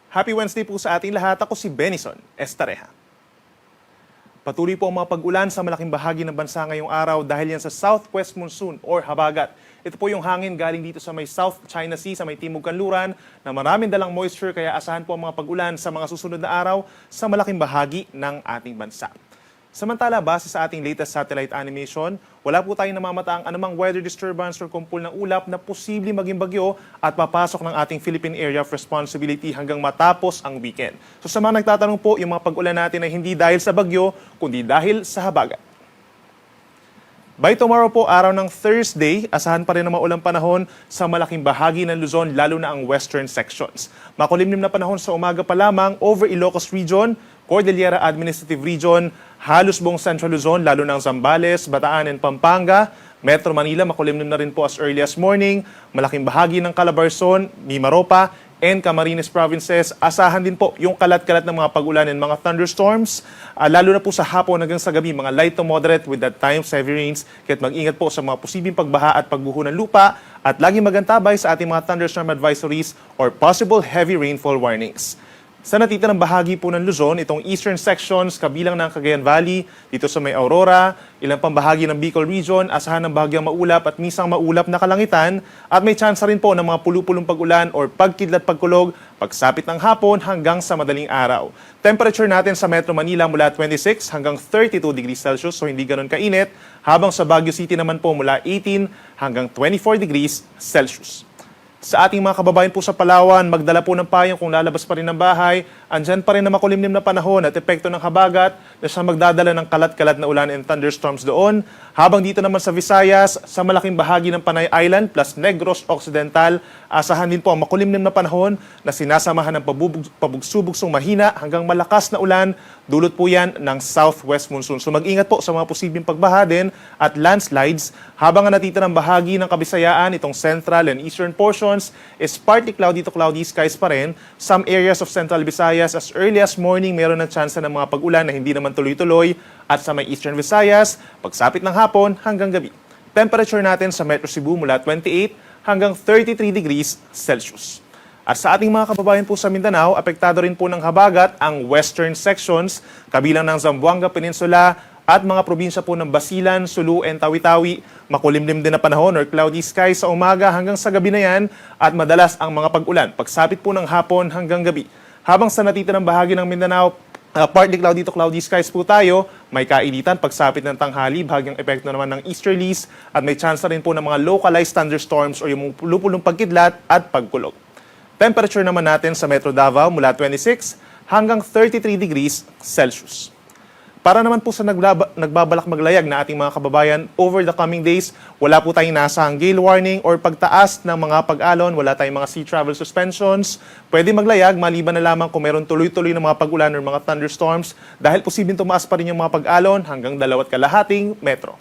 Happy Wednesday po sa ating lahat. Ako si Benison Estareja. Patuloy po ang mga pag-ulan sa malaking bahagi ng bansa ngayong araw dahil yan sa southwest monsoon or habagat. Ito po yung hangin galing dito sa may South China Sea, sa may Timog Kanluran, na maraming dalang moisture kaya asahan po ang mga pag-ulan sa mga susunod na araw sa malaking bahagi ng ating bansa. Samantala, base sa ating latest satellite animation, wala po tayong namamataang anumang weather disturbance or kumpul ng ulap na posible maging bagyo at papasok ng ating Philippine Area of Responsibility hanggang matapos ang weekend. So sa mga nagtatanong po, yung mga pag-ulan natin ay hindi dahil sa bagyo, kundi dahil sa habagat. By tomorrow po, araw ng Thursday, asahan pa rin ang maulang panahon sa malaking bahagi ng Luzon, lalo na ang western sections. Makulimlim na panahon sa umaga pa lamang over Ilocos Region, Cordillera Administrative Region, halos buong Central Luzon, lalo na ang Zambales, Bataan and Pampanga. Metro Manila, makulimlim na rin po as early as morning. Malaking bahagi ng Calabarzon, Mimaropa, and Camarines provinces. Asahan din po yung kalat-kalat ng mga pag-ulan and mga thunderstorms, lalo na po sa hapon hanggang sa gabi, mga light to moderate with at times heavy rains. Kaya't mag-ingat po sa mga posibleng pagbaha at pagguho ng lupa at lagi magantabay sa ating mga thunderstorm advisories or possible heavy rainfall warnings. Sa natitirang bahagi po ng Luzon, itong eastern sections, kabilang ng Cagayan Valley, dito sa may Aurora, ilang pang bahagi ng Bicol Region, asahan ng bahagyang maulap at misang maulap na kalangitan, at may tsansa rin po ng mga pulupulong pag-ulan or pagkidlat pagkulog, pagsapit ng hapon hanggang sa madaling araw. Temperature natin sa Metro Manila mula 26 hanggang 32 degrees Celsius, so hindi ganun kainit, habang sa Baguio City naman po mula 18 hanggang 24 degrees Celsius. Sa ating mga kababayan po sa Palawan, magdala po ng payong kung lalabas pa rin ng bahay. Andyan pa rin na makulimlim na panahon at epekto ng habagat na siya magdadala ng kalat-kalat na ulan and thunderstorms doon. Habang dito naman sa Visayas, sa malaking bahagi ng Panay Island plus Negros Occidental, asahan din po ang makulimlim na panahon na sinasamahan ng pabugsubugsong mahina hanggang malakas na ulan. Dulot po yan ng southwest monsoon. So mag-ingat po sa mga posibleng pagbaha din at landslides. Habang ang natitirang bahagi ng Kabisayaan, itong central and eastern portions, is partly cloudy to cloudy skies pa rin. Some areas of central Visayas, as early as morning, meron ng chance ng mga pag-ulan na hindi naman tuloy-tuloy. At sa may eastern Visayas, pagsapit ng hapon hanggang gabi. Temperature natin sa Metro Cebu mula 28 hanggang 33 degrees Celsius. At sa ating mga kababayan po sa Mindanao, apektado rin po ng habagat ang western sections, kabilang ng Zamboanga Peninsula at mga probinsya po ng Basilan, Sulu, and Tawi-Tawi. Makulimlim din na panahon or cloudy skies sa umaga hanggang sa gabi na yan at madalas ang mga pag-ulan, pagsapit po ng hapon hanggang gabi. Habang sa natitirang bahagi ng Mindanao, partly cloudy to cloudy skies po tayo, may kainitan pagsapit ng tanghali, bahagyang epekto naman ng easterlies at may chance rin po ng mga localized thunderstorms o yung pulupulong pagkidlat at pagkulog. Temperature naman natin sa Metro Davao mula 26 hanggang 33 degrees Celsius. Para naman po sa nagbabalak maglayag na ating mga kababayan over the coming days, wala po tayong nasahang gale warning or pagtaas ng mga pag-alon, wala tayong mga sea travel suspensions. Pwede maglayag maliban na lamang kung meron tuloy-tuloy na mga pag-ulan or mga thunderstorms dahil posibleng tumaas pa rin yung mga pag-alon hanggang 2.5 metro.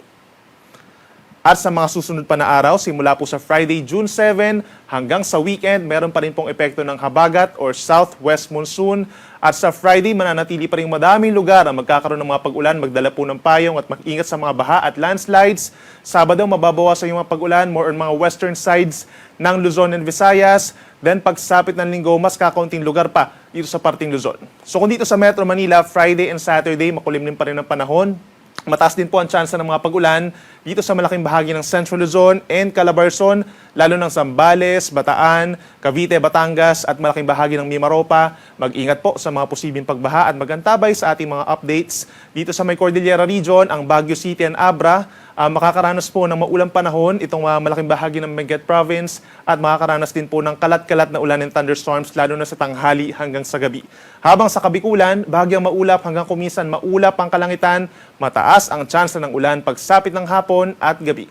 At sa mga susunod pa na araw, simula po sa Friday, June 7 hanggang sa weekend, meron pa rin pong epekto ng habagat or southwest monsoon. At sa Friday, mananatili pa rin madaming lugar ang magkakaroon ng mga pag-ulan, magdala po ng payong at mag-ingat sa mga baha at landslides. Sabado, mababawasan yung mga pag-ulan, more on mga western sides ng Luzon and Visayas. Then pagsapit ng linggo, mas kakaunting lugar pa dito sa parting Luzon. So kung dito sa Metro Manila, Friday and Saturday, makulimlim pa rin ang panahon. Mataas din po ang tsansa ng mga pag-ulan dito sa malaking bahagi ng Central Luzon and Calabarzon, lalo ng Zambales, Bataan, Cavite, Batangas at malaking bahagi ng Mimaropa. Mag-ingat po sa mga posibleng pagbaha at magantabay sa ating mga updates. Dito sa may Cordillera Region, ang Baguio City and Abra, makakaranas po ng maulang panahon itong malaking bahagi ng Benguet Province at makakaranas din po ng kalat-kalat na ulan and thunderstorms lalo na sa tanghali hanggang sa gabi. Habang sa Kabikulan, bahagyang maulap hanggang kumisan maulap ang kalangitan, mataas ang tsansa ng ulan pagsapit ng hapon at gabi.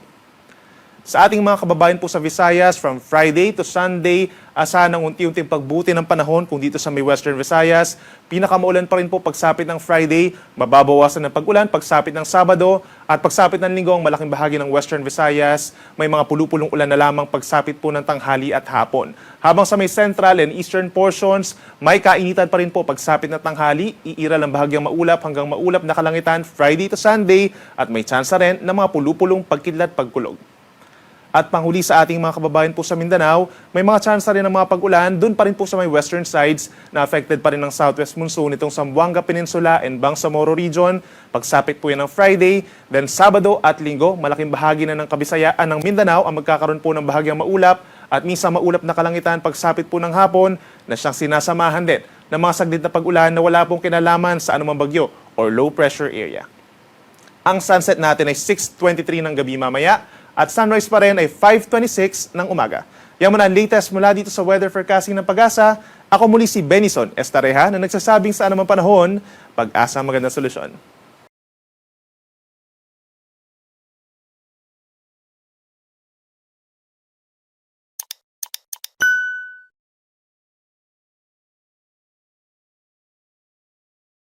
Sa ating mga kababayan po sa Visayas, from Friday to Sunday, asahan ng unti-unting pagbuti ng panahon kung dito sa may Western Visayas. Pinakamaulan pa rin po pagsapit ng Friday, mababawasan ng pag-ulan pagsapit ng Sabado, at pagsapit ng Linggo, ang malaking bahagi ng Western Visayas, may mga pulupulong ulan na lamang pagsapit po ng tanghali at hapon. Habang sa may Central and Eastern portions, may kainitan pa rin po pagsapit ng tanghali, iiral ang bahagyang maulap hanggang maulap na kalangitan Friday to Sunday, at may tsansa rin ng mga pulupulong pagkidlat pagkulog. At panghuli sa ating mga kababayan po sa Mindanao, may mga chance rin ng mga pag-ulan doon pa rin po sa may western sides na affected pa rin ng southwest monsoon itong Zamboanga Peninsula and Bangsamoro region. Pagsapit po yan ng Friday, then Sabado at Linggo, malaking bahagi na ng Kabisayaan ng Mindanao ang magkakaroon po ng bahagyang maulap at minsan maulap na kalangitan pagsapit po ng hapon na siyang sinasamahan din ng mga saglit na pag-ulan na wala pong kinalaman sa anumang bagyo or low pressure area. Ang sunset natin ay 6:23 ng gabi mamaya at sunrise pa rin ay 5:26 ng umaga. Yan muna ang latest mula dito sa weather forecasting ng Pag-asa. Ako muli si Benison Estareja na nagsasabing sa anumang panahon, Pag-asa ang magandang solusyon.